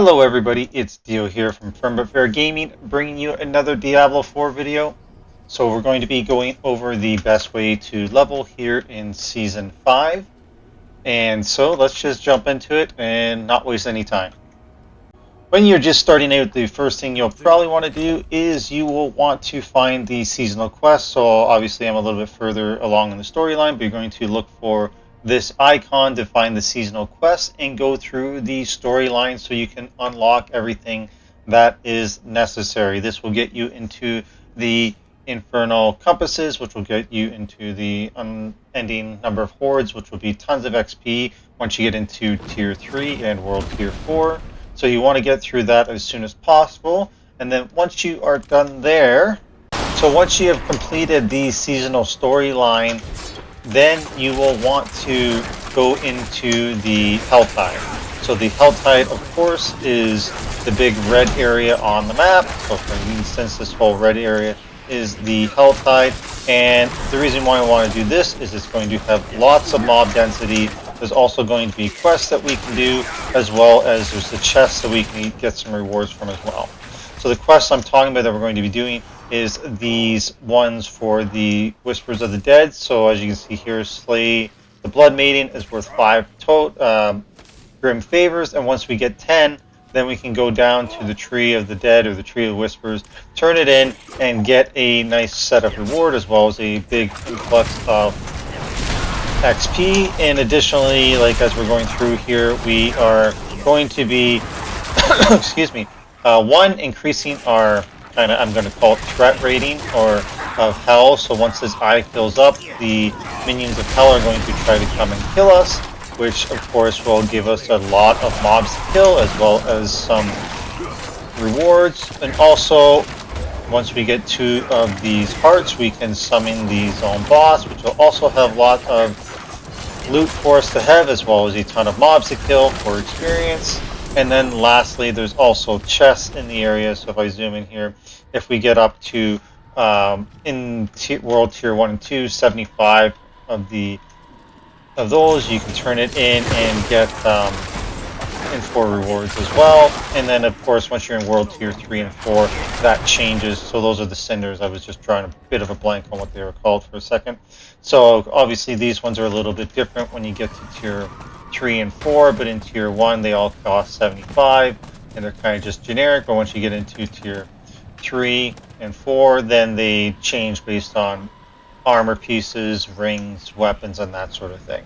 Hello everybody, it's Dio here from Firm But Fair Gaming, bringing you another Diablo IV video. So we're going to be going over the best way to level here in Season 5. And so let's just jump into it and not waste any time. When you're just starting out, the first thing you'll probably want to do is you will want to find the seasonal quest. So obviously I'm a little bit further along in the storyline, but you're going to look for this icon to find the seasonal quest and go through the storyline so you can unlock everything that is necessary. This will get you into the Infernal Compasses, which will get you into the unending number of hordes, which will be tons of XP once you get into Tier 3 and World Tier 4. So you want to get through that as soon as possible. And then once you are done there, so once you have completed the seasonal storyline, then you will want to go into the Helltide. So the Helltide, of course, is the big red area on the map. So for instance, this whole red area is the Helltide. And the reason why I want to do this is it's going to have lots of mob density. There's also going to be quests that we can do, as well as there's the chests that we can get some rewards from as well. So the quests I'm talking about that we're going to be doing is these ones for the Whispers of the Dead. So as you can see here, Slay the Blood Maiden is worth 5 Grim Favors, and once we get 10, then we can go down to the Tree of the Dead or the Tree of the Whispers, turn it in, and get a nice set of reward as well as a big influx of XP. And additionally, like as we're going through here, we are going to be excuse me, one, increasing our I'm going to call it threat rating or of hell. So once this eye fills up, the minions of hell are going to try to come and kill us, which of course will give us a lot of mobs to kill as well as some rewards. And also, once we get 2 of these hearts, we can summon the zone boss, which will also have a lot of loot for us to have, as well as a ton of mobs to kill for experience. And then lastly, there's also chests in the area. So if I zoom in here, if we get up to in World Tier 1 and 2, 75 of those, you can turn it in and get in-4 rewards as well. And then of course, once you're in World Tier 3 and 4, that changes. So those are the cinders. I was just drawing a bit of a blank on what they were called for a second. So obviously these ones are a little bit different when you get to Tier 3 and 4, but in Tier 1 they all cost 75, and they're kind of just generic. But once you get into Tier 3 and 4, then they change based on armor pieces, rings, weapons, and that sort of thing.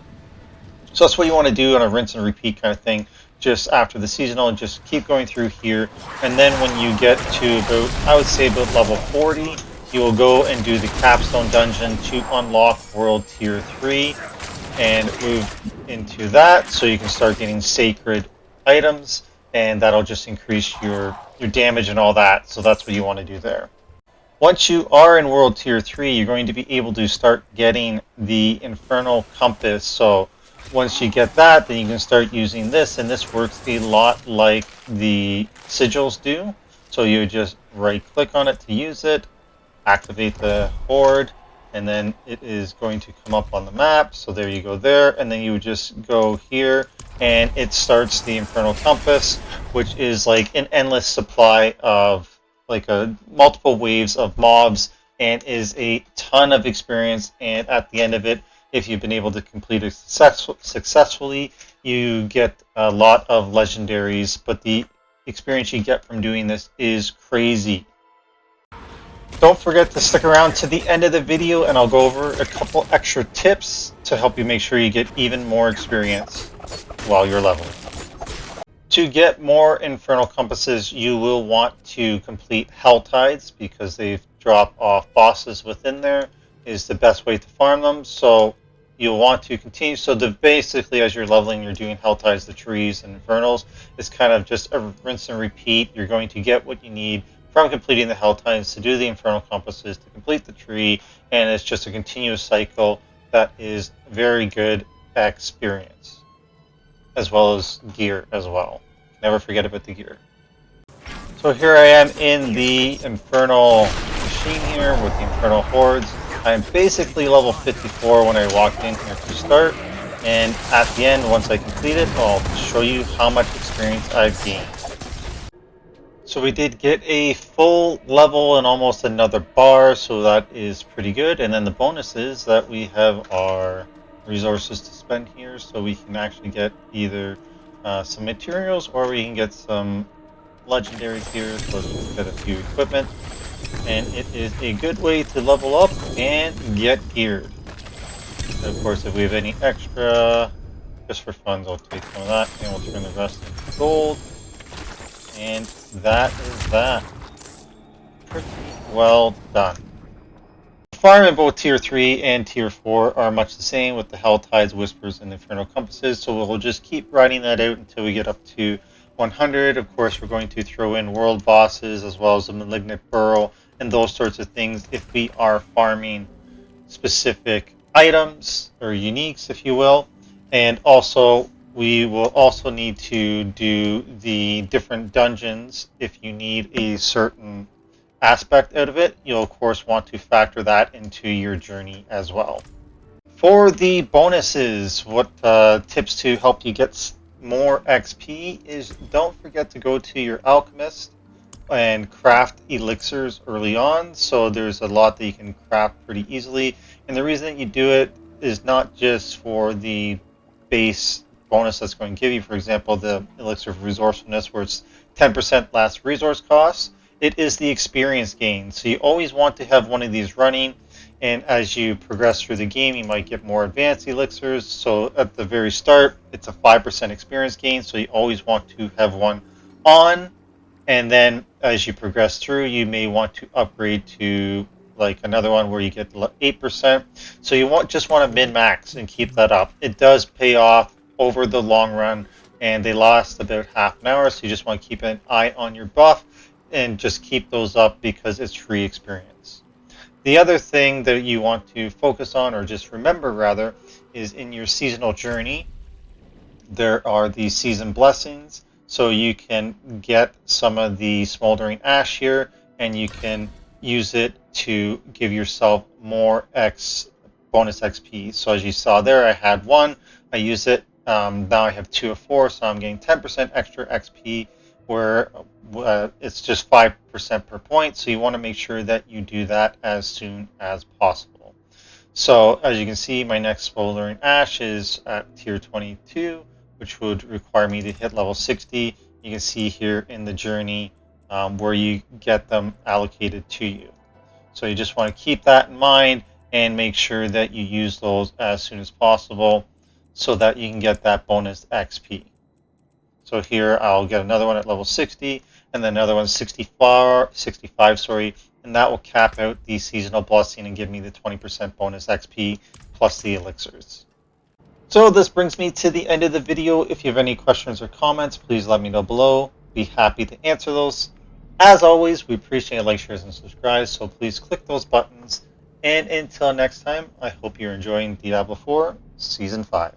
So that's what you want to do on a rinse and repeat kind of thing, just after the seasonal, and just keep going through here. And then when you get to about, I would say about level 40, you will go and do the capstone dungeon to unlock World Tier 3 and move into that, so you can start getting sacred items, and that'll just increase your damage and all that. So that's what you want to do there. Once you are in World Tier 3, you're going to be able to start getting the Infernal Compass. So once you get that, then you can start using this, and this works a lot like the sigils do. So you just right click on it to use it, activate the horde, and then it is going to come up on the map. So there you go there, and then you would just go here and it starts the Infernal Compass, which is like an endless supply of like multiple waves of mobs, and is a ton of experience. And at the end of it, if you've been able to complete it successfully, you get a lot of legendaries, but the experience you get from doing this is crazy. Don't forget to stick around to the end of the video, and I'll go over a couple extra tips to help you make sure you get even more experience while you're leveling. To get more Infernal Compasses, you will want to complete Helltides, because they drop off bosses within there is the best way to farm them. So you'll want to continue. So basically, as you're leveling, you're doing Helltides, the trees, and Infernals. It's kind of just a rinse and repeat. You're going to get what you need from completing the Helltides to do the Infernal Compasses, to complete the tree, and it's just a continuous cycle that is very good experience, as well as gear as well. Never forget about the gear. So here I am in the Infernal machine here with the Infernal Hordes. I am basically level 54 when I walked in here to start, and at the end, once I complete it, I'll show you how much experience I've gained. So we did get a full level and almost another bar, so that is pretty good. And then the bonus is that we have our resources to spend here, so we can actually get either some materials or we can get some legendaries here. So let's just get a few equipment. And it is a good way to level up and get geared. And of course, if we have any extra, just for fun, I'll take some of that and we'll turn the rest into gold. And that is that. Pretty well done. Fire in both Tier 3 and Tier 4 are much the same with the Hell Tides, Whispers, and Infernal Compasses, so we'll just keep writing that out until we get up to 100. Of course, we're going to throw in world bosses as well as the Malignant Burrow and those sorts of things if we are farming specific items or uniques, if you will. And also, we will also need to do the different dungeons if you need a certain aspect out of it. You'll, of course, want to factor that into your journey as well. For the bonuses, what tips to help you get more XP is don't forget to go to your alchemist and craft elixirs early on. So there's a lot that you can craft pretty easily. And the reason that you do it is not just for the base bonus that's going to give you, for example, the elixir of resourcefulness, where it's 10% less resource costs. It is the experience gain. So you always want to have one of these running. And as you progress through the game, you might get more advanced elixirs. So at the very start, it's a 5% experience gain. So you always want to have one on. And then as you progress through, you may want to upgrade to like another one where you get 8%. So you just want to min-max and keep that up. It does pay off over the long run, and they last about half an hour, so you just want to keep an eye on your buff and just keep those up because it's free experience. The other thing that you want to focus on, or just remember rather, is in your seasonal journey, there are the season blessings. So you can get some of the smoldering ash here, and you can use it to give yourself more bonus XP. So as you saw there, I had one. I use it. Now I have 2 of 4, so I'm getting 10% extra XP, where it's just 5% per point. So you want to make sure that you do that as soon as possible. So as you can see, my next smoldering ash is at tier 22, which would require me to hit level 60. You can see here in the journey where you get them allocated to you. So you just want to keep that in mind and make sure that you use those as soon as possible so that you can get that bonus XP. So here I'll get another one at level 60 and then another one 65, and that will cap out the seasonal blessing and give me the 20% bonus XP plus the elixirs. So this brings me to the end of the video. If you have any questions or comments, please let me know below. Be happy to answer those. As always, we appreciate like, shares, and subscribes, so please click those buttons. And until next time, I hope you're enjoying Diablo 4 Season 5.